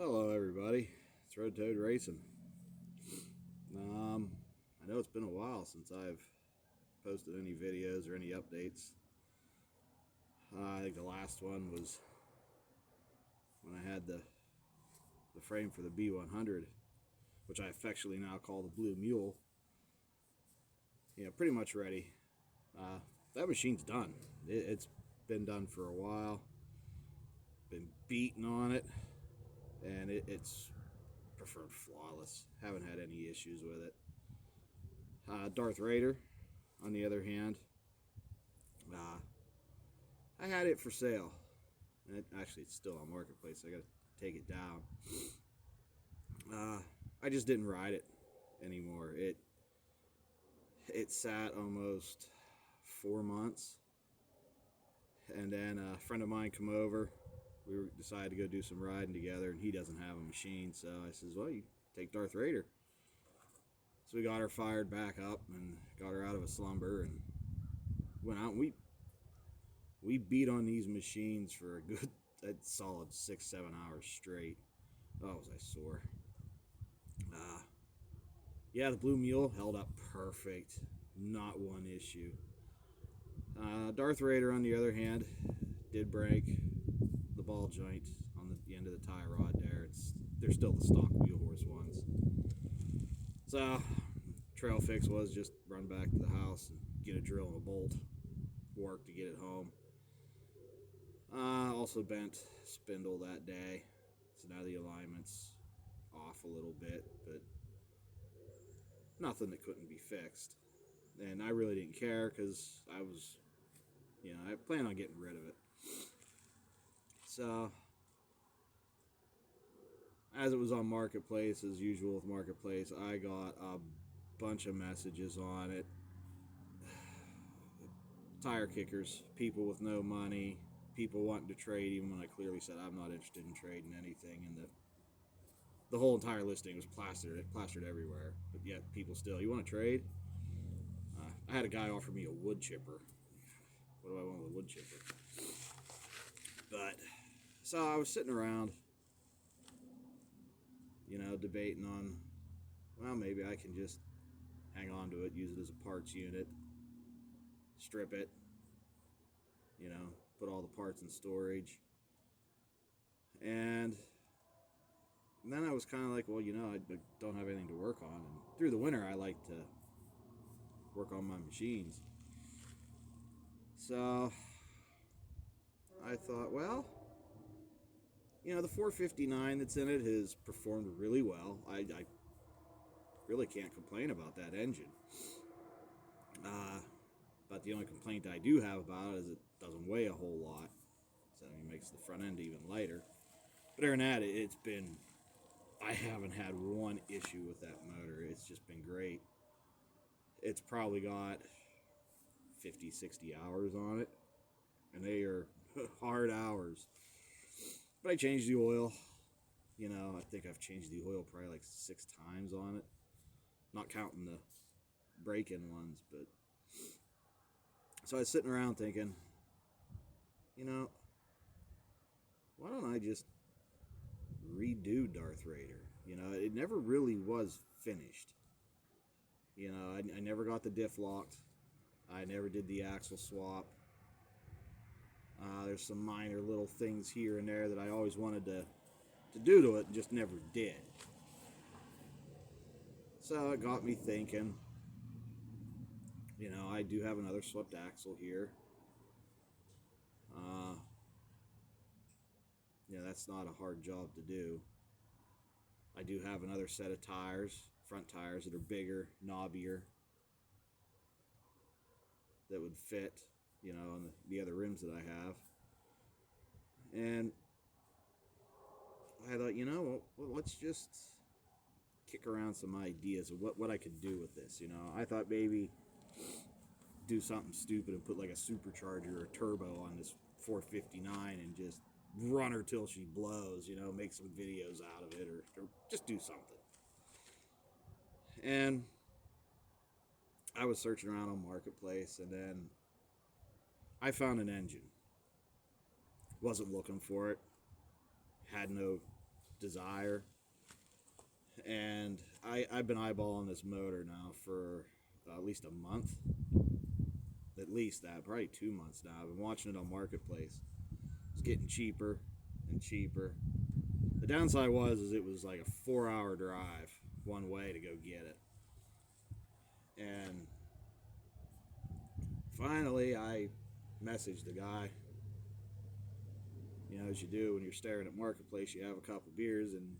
Hello everybody, it's Road Toad Racing. I know it's been a while since I've posted any videos or any updates. I think the last one was when I had the frame for the B100, which I affectionately now call the Blue Mule. Yeah, pretty much ready. That machine's done. It's been done for a while. Been beating on it, and it's preferred flawless. Haven't had any issues with it. Darth Raider, on the other hand, I had it for sale. And actually, it's still on Marketplace. I got to take it down. I just didn't ride it anymore. It sat almost 4 months, and then a friend of mine come over. We decided to go do some riding together, and he doesn't have a machine, so I says, "Well, you take Darth Raider." So we got her fired back up and got her out of a slumber and went out, and we beat on these machines for a solid 6-7 hours straight. Oh, was I sore. Yeah, the Blue Mule held up perfect. Not one issue. Darth Raider, on the other hand, did break the ball joint on the end of the tie rod there. They're still the stock wheel horse ones. So, trail fix was just run back to the house and get a drill and a bolt. Work to get it home. Also bent spindle that day. So now the alignment's off a little bit, but nothing that couldn't be fixed. And I really didn't care because I planned on getting rid of it. So, as it was on Marketplace, as usual with Marketplace, I got a bunch of messages on it. Tire kickers, people with no money, people wanting to trade, even when I clearly said I'm not interested in trading anything, and the whole entire listing was plastered everywhere. But yet people still, you want to trade? I had a guy offer me a wood chipper. What do I want with a wood chipper? But so I was sitting around, debating on, well, maybe I can just hang on to it, use it as a parts unit, strip it, put all the parts in storage. And then I was kind of like, well, I don't have anything to work on. And through the winter, I like to work on my machines. So I thought, well, the 459 that's in it has performed really well. I really can't complain about that engine. But the only complaint I do have about it is it doesn't weigh a whole lot. So it makes the front end even lighter. But other than that, I haven't had one issue with that motor. It's just been great. It's probably got 50, 60 hours on it. And they are hard hours. But I changed the oil. I think I've changed the oil probably like 6 times on it. Not counting the break-in ones, but... So I was sitting around thinking, why don't I just redo Darth Raider? It never really was finished. I never got the diff locked. I never did the axle swap. There's some minor little things here and there that I always wanted to do to it and just never did. So it got me thinking, I do have another swept axle here. That's not a hard job to do. I do have another set of tires, front tires that are bigger, knobbier, that would fit, on the other rims that I have. And I thought, let's just kick around some ideas of what I could do with this. I thought maybe do something stupid and put like a supercharger or a turbo on this 459 and just run her till she blows, make some videos out of it or just do something. And I was searching around on Marketplace, and then I found an engine. Wasn't looking for it. Had no desire. And I've been eyeballing this motor now for at least a month. At least that, probably 2 months now. I've been watching it on Marketplace. It's getting cheaper and cheaper. The downside is it was like a 4-hour drive one way to go get it. And finally, I messaged the guy. You know, as you do when you're staring at Marketplace, you have a couple beers and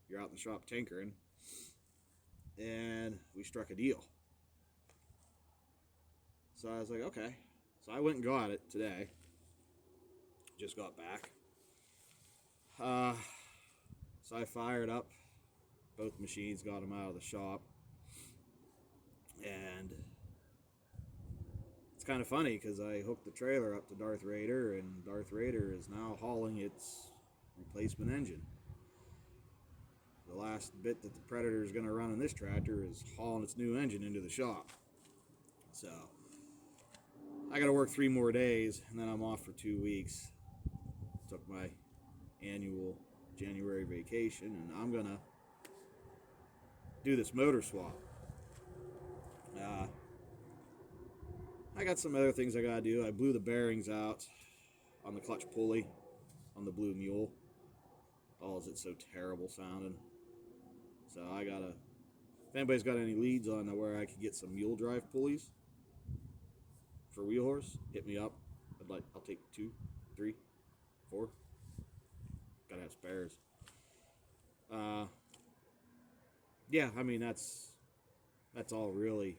you're out in the shop tinkering. And we struck a deal. So I was like, okay. So I went and got it today. Just got back. So I fired up both machines, got them out of the shop. And it's kind of funny because I hooked the trailer up to Darth Raider, and Darth Raider is now hauling its replacement engine. The last bit that the Predator is going to run in this tractor is hauling its new engine into the shop. So I got to work 3 more days, and then I'm off for 2 weeks. Took my annual January vacation, and I'm going to do this motor swap. I got some other things I gotta do. I blew the bearings out on the clutch pulley on the blue Mule. Oh, is it so terrible sounding? So I gotta, if anybody's got any leads on where I could get some Mule drive pulleys for wheel horse, hit me up. I'll take 2, 3, 4. Gotta have spares. Yeah, I mean that's all really.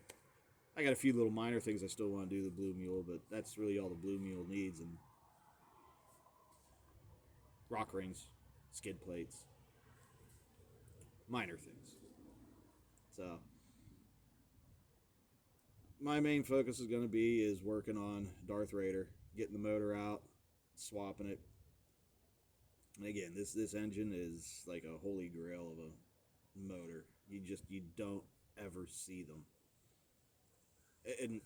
I got a few little minor things I still want to do the Blue Mule, but that's really all the Blue Mule needs, and rock rings, skid plates, minor things. So my main focus is going to be working on Darth Raider, getting the motor out, swapping it. And again, this engine is like a holy grail of a motor. You don't ever see them. And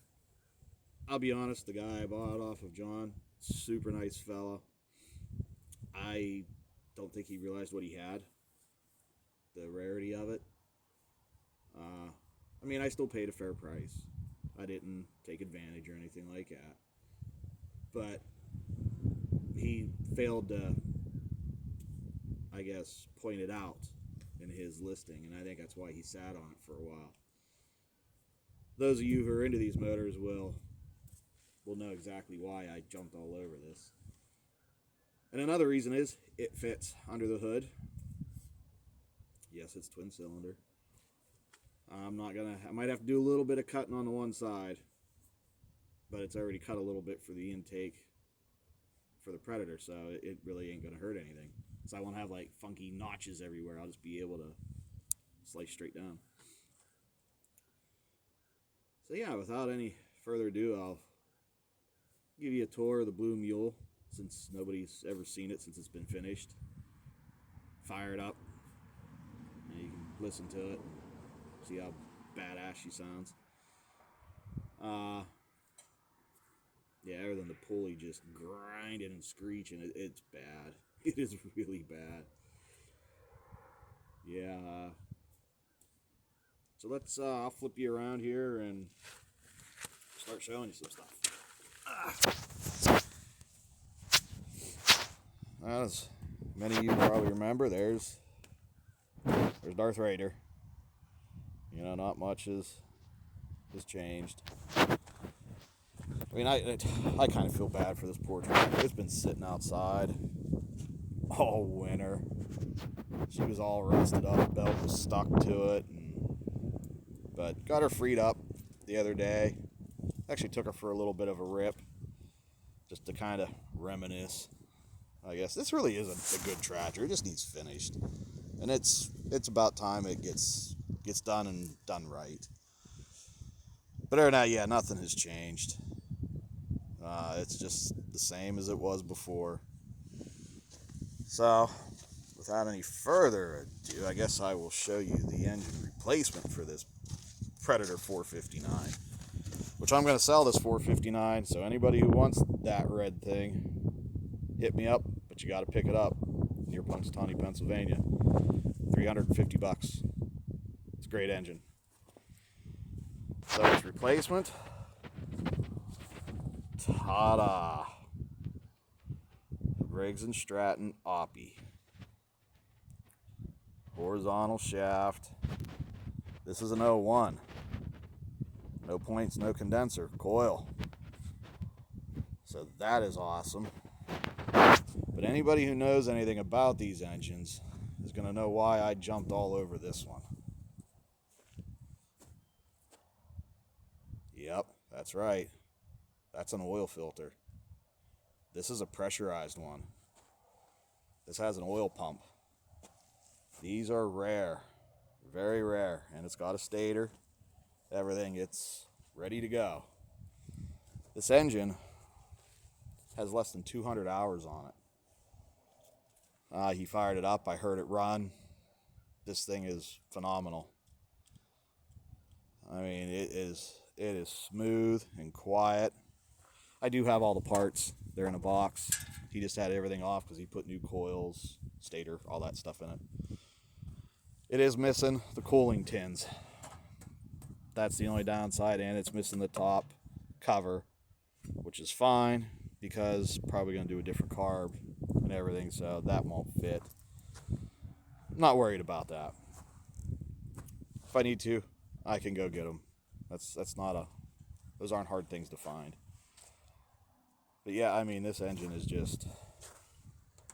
I'll be honest, the guy I bought it off of, John, super nice fella. I don't think he realized what he had, the rarity of it. I mean, I still paid a fair price. I didn't take advantage or anything like that. But he failed to, I guess, point it out in his listing, and I think that's why he sat on it for a while. Those of you who are into these motors will know exactly why I jumped all over this. And another reason is it fits under the hood. Yes, it's twin cylinder. I might have to do a little bit of cutting on the one side, but it's already cut a little bit for the intake for the Predator, so it really ain't gonna hurt anything. So I won't have like funky notches everywhere. I'll just be able to slice straight down. So yeah, without any further ado, I'll give you a tour of the Blue Mule, since nobody's ever seen it since it's been finished. Fire it up, and you can listen to it and see how badass she sounds. Yeah, other than the pulley just grinding and screeching, it's bad. It is really bad. Yeah. So let's, I'll flip you around here and start showing you some stuff. As many of you probably remember, there's Darth Raider. You know, not much has changed. I mean, I kind of feel bad for this poor tractor. It's been sitting outside all winter. She was all rusted up, belt was stuck to it, but got her freed up the other day. Actually took her for a little bit of a rip, just to kind of reminisce. I guess this really is a good tractor. It just needs finished, and it's about time it gets done and done right. But other than that, yeah, nothing has changed. It's just the same as it was before. So, without any further ado, I guess I will show you the engine replacement for this Predator 459, which I'm going to sell this 459, so anybody who wants that red thing, hit me up, but you got to pick it up. near Punxsutawney, Pennsylvania. $350. It's a great engine. So its replacement, ta-da! Briggs & Stratton Oppie. Horizontal shaft. This is an 01. No points, no condenser, coil. So that is awesome. But anybody who knows anything about these engines is going to know why I jumped all over this one. Yep, that's right. That's an oil filter. This is a pressurized one. This has an oil pump. These are rare, very rare, and it's got a stator, everything. It's ready to go. This engine has less than 200 hours on it. He fired it up. I heard it run. This thing is phenomenal. I mean, it is smooth and quiet. I do have all the parts. They're in a box. He just had everything off because he put new coils, stator, all that stuff in it. It is missing the cooling tins. That's the only downside, and it's missing the top cover, which is fine because probably going to do a different carb and everything, so that won't fit. I'm not worried about that. If I need to, I can go get them. Those aren't hard things to find. But yeah, I mean, this engine is just,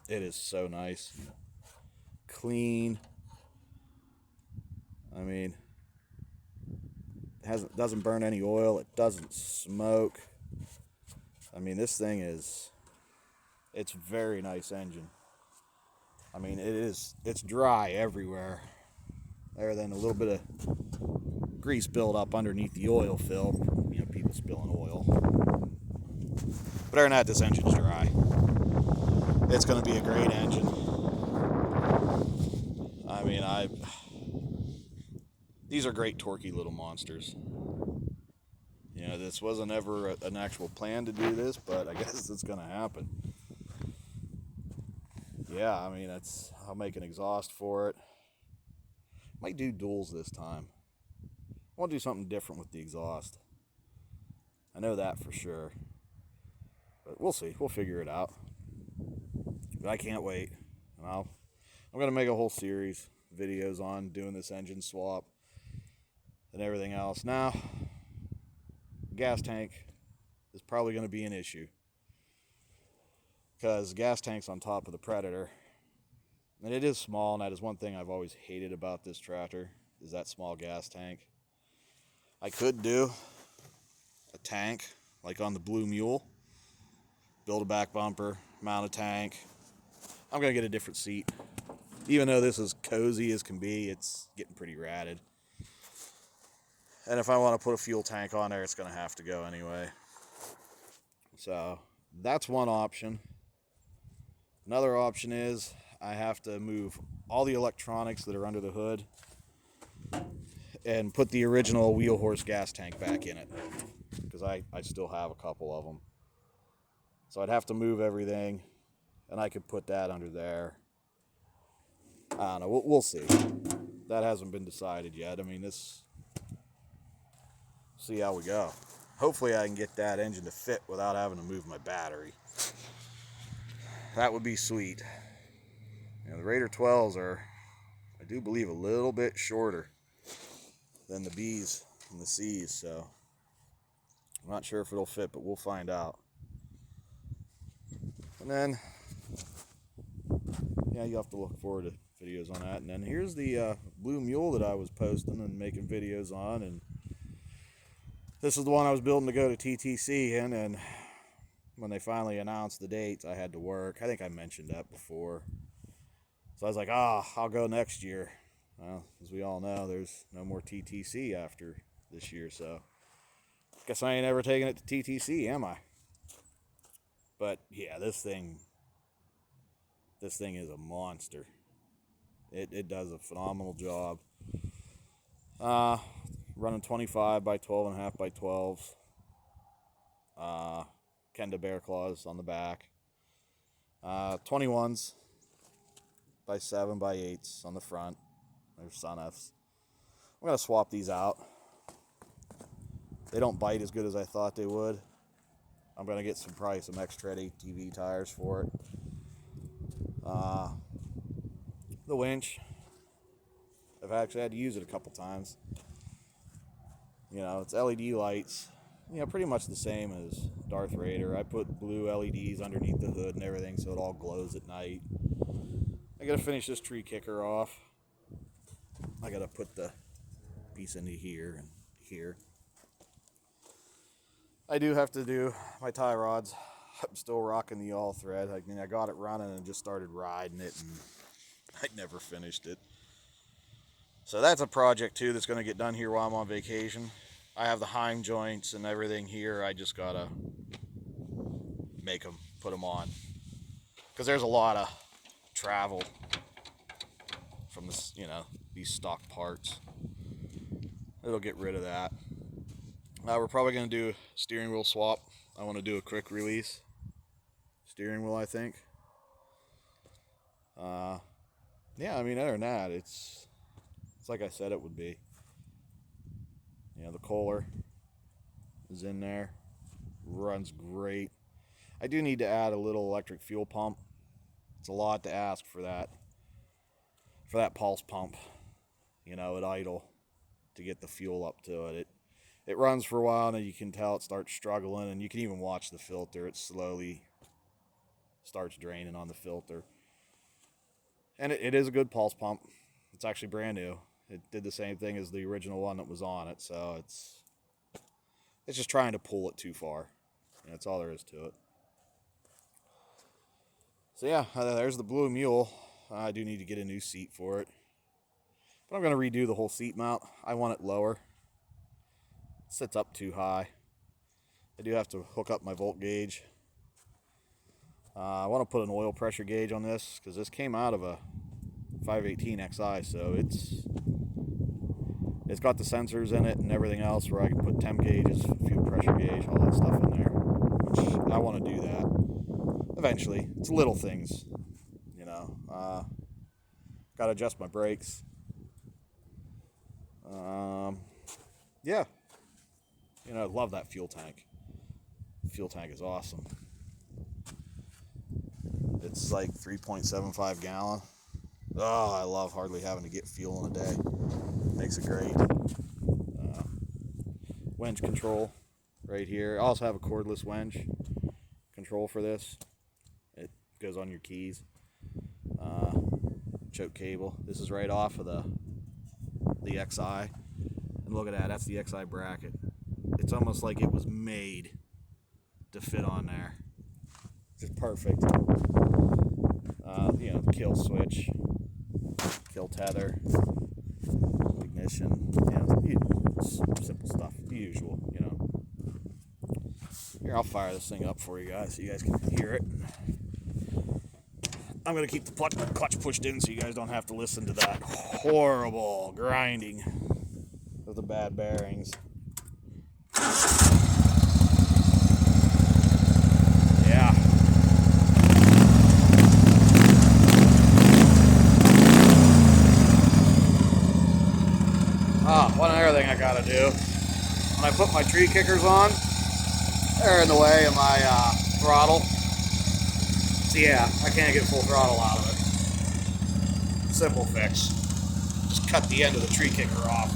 it is so nice. Clean. I mean, doesn't burn any oil. It doesn't smoke. I mean, this thing it's a very nice engine. I mean, it's dry everywhere. Other than a little bit of grease buildup underneath the oil fill. You know, people spilling oil. But other than that, this engine's dry. It's going to be a great engine. I mean, these are great torquey little monsters. You know, this wasn't ever an actual plan to do this, but I guess it's going to happen. Yeah, I mean, I'll make an exhaust for it. Might do duals this time. I want to do something different with the exhaust. I know that for sure. But we'll see. We'll figure it out. But I can't wait. And I'm going to make a whole series of videos on doing this engine swap and everything else. Now, gas tank is probably going to be an issue because gas tank's on top of the Predator, and it is small, and that is one thing I've always hated about this tractor, is that small gas tank. I could do a tank like on the Blue Mule, build a back bumper, mount a tank. I'm going to get a different seat. Even though this is cozy as can be, it's getting pretty ratted. And if I want to put a fuel tank on there, it's going to have to go anyway. So that's one option. Another option is I have to move all the electronics that are under the hood and put the original wheel horse gas tank back in it, because I still have a couple of them. So I'd have to move everything, and I could put that under there. I don't know. We'll see. That hasn't been decided yet. I mean, see how we go. Hopefully I can get that engine to fit without having to move my battery. That would be sweet. You know, the Raider 12s are, I do believe, a little bit shorter than the Bs and the Cs, so I'm not sure if it'll fit, but we'll find out. And then, yeah, you have to look forward to videos on that. And then here's the Blue Mule that I was posting and making videos on, and this is the one I was building to go to TTC in, and when they finally announced the dates, I had to work. I think I mentioned that before. So I was like, I'll go next year. Well, as we all know, there's no more TTC after this year, so guess I ain't ever taking it to TTC, am I? But yeah, this thing is a monster. It does a phenomenal job. Running 25 by 12.5 by 12s. Kenda Bear Claws on the back. 21s. by 7 by 8s on the front. They're Sun Fs. I'm going to swap these out. They don't bite as good as I thought they would. I'm going to get probably some extra ATV tires for it. The winch, I've actually had to use it a couple times. You know, it's LED lights. You know, pretty much the same as Darth Raider. I put blue LEDs underneath the hood and everything so it all glows at night. I got to finish this tree kicker off. I got to put the piece into here and here. I do have to do my tie rods. I'm still rocking the all thread. I mean, I got it running and just started riding it, and I never finished it. So that's a project too that's going to get done here while I'm on vacation. I have the heim joints and everything here. I just gotta make them, put them on, because there's a lot of travel from this, you know, these stock parts. It'll get rid of that. We're probably going to do a steering wheel swap. I want to do a quick release steering wheel, I think. Yeah, I mean, other than that, it's like I said it would be. You know, the Kohler is in there. Runs great. I do need to add a little electric fuel pump. It's a lot to ask for that pulse pump, you know, at idle, to get the fuel up to it. It runs for a while, and then you can tell it starts struggling, and you can even watch the filter. It slowly starts draining on the filter. And it is a good pulse pump. It's actually brand new. It did the same thing as the original one that was on it, so it's just trying to pull it too far. And that's all there is to it. So yeah, there's the blue Mule. I do need to get a new seat for it. But I'm going to redo the whole seat mount. I want it lower. It sits up too high. I do have to hook up my volt gauge. I want to put an oil pressure gauge on this, because this came out of a 518 XI, so it's got the sensors in it and everything else where I can put temp gauges, fuel pressure gauge, all that stuff in there, which I want to do that eventually. It's little things, you know. Got to adjust my brakes. Yeah, you know, I love that fuel tank. The fuel tank is awesome. It's like 3.75 gallon. Oh, I love hardly having to get fuel in a day. Makes it great. Winch control right here. I also have a cordless winch control for this. It goes on your keys. Choke cable. This is right off of the XI. And look at that. That's the XI bracket. It's almost like it was made to fit on there. Just perfect. You know, kill switch, kill tether, ignition, you know, simple stuff, the usual, you know. Here, I'll fire this thing up for you guys so you guys can hear it. I'm going to keep the clutch pushed in so you guys don't have to listen to that horrible grinding of the bad bearings. Yeah. One other thing I gotta do, when I put my tree kickers on, they're in the way of my throttle. So yeah, I can't get full throttle out of it. Simple fix. Just cut the end of the tree kicker off.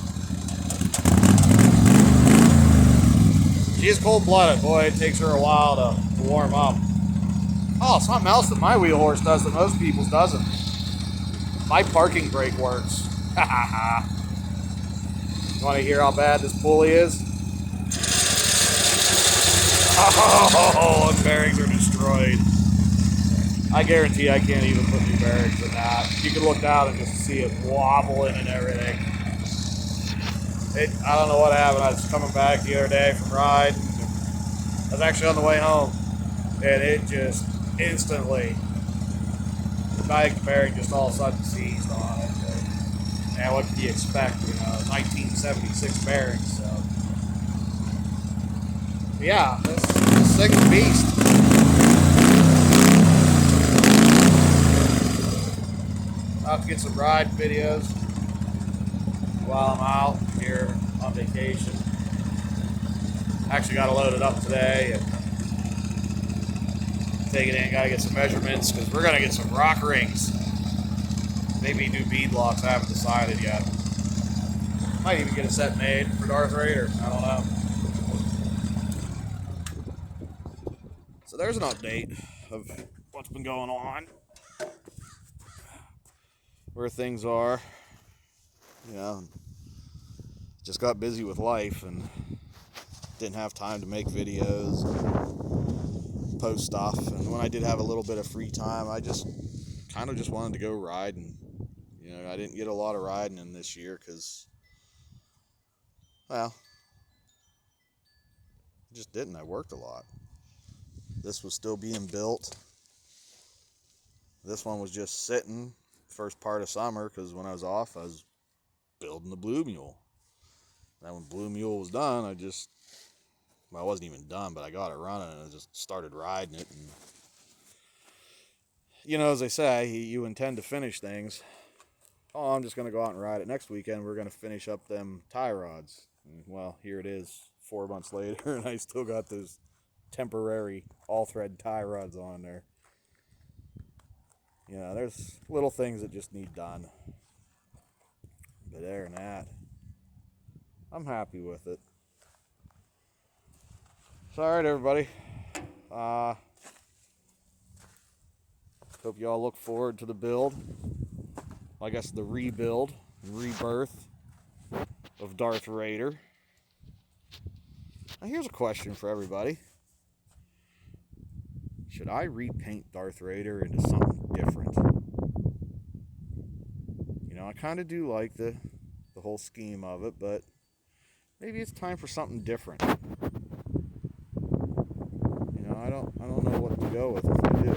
She's cold-blooded. Boy, it takes her a while to warm up. Oh, something else that my wheel horse does that most people's doesn't. My parking brake works. Ha ha ha. You want to hear how bad this pulley is? Oh, the bearings are destroyed. I guarantee I can't even put new bearings in that. You can look down and just see it wobbling and everything. I don't know what happened. I was coming back the other day from riding. I was actually on the way home, and it just instantly, the bearing just all of a sudden seized on it. And what do you expect? You know, 1976 bearings. So, yeah, this thing's a beast. I'll have to get some ride videos while I'm out here on vacation. Actually got to load it up today and take it in. Got to get some measurements because we're going to get some rock rings. Maybe new bead locks. I haven't decided yet. Might even get a set made for Darth Raider. I don't know. So there's an update of what's been going on, where things are. You know, just got busy with life and didn't have time to make videos, post stuff. And when I did have a little bit of free time, I just kind of just wanted to go ride. And you know, I didn't get a lot of riding in this year because, well, I just didn't. I worked a lot. This was still being built. This one was just sitting first part of summer because when I was off, I was building the Blue Mule. And when Blue Mule was done, well, I wasn't even done, but I got it running and I just started riding it. And, you know, as they say, you intend to finish things. Oh, I'm just going to go out and ride it next weekend. We're going to finish up them tie rods. And, well, here it is 4 months later, and I still got those temporary all-thread tie rods on there. You know, there's little things that just need done. But other than that, I'm happy with it. So, alright, everybody. Hope you all look forward to the build. I guess the rebuild and rebirth of Darth Raider. Now, here's a question for everybody. Should I repaint Darth Raider into something different? You know, I kind of do like the whole scheme of it, but maybe it's time for something different. You know, I don't know what to go with if I do.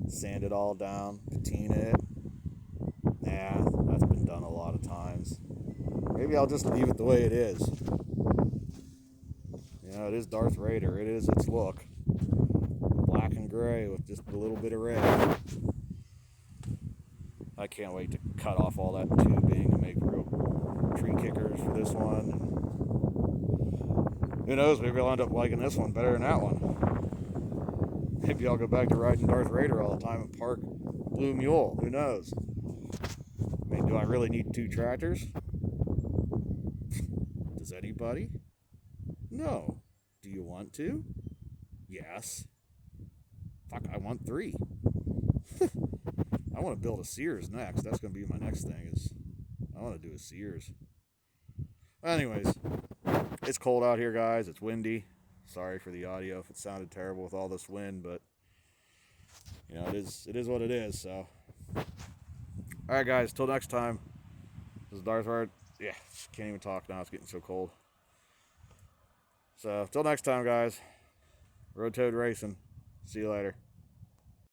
Sand it all down, patina it. Nah, that's been done a lot of times. Maybe I'll just leave it the way it is. You know, it is Darth Raider. It is its look. Black and gray with just a little bit of red. I can't wait to cut off all that tubing and make real tree kickers for this one. And who knows, maybe I'll end up liking this one better than that one. Maybe I'll go back to riding Darth Raider all the time and park Blue Mule. Who knows? I mean, do I really need 2 tractors? Does anybody? No. Do you want to? Yes. Fuck, I want 3. I want to build a Sears next. That's going to be my next thing. I want to do a Sears. Anyways, it's cold out here, guys. It's windy. Sorry for the audio if it sounded terrible with all this wind, but you know, it is what it is. So, all right, guys. Till next time. This is Darth Raider. Yeah, can't even talk now. It's getting so cold. So, till next time, guys. Road Toad Racing. See you later.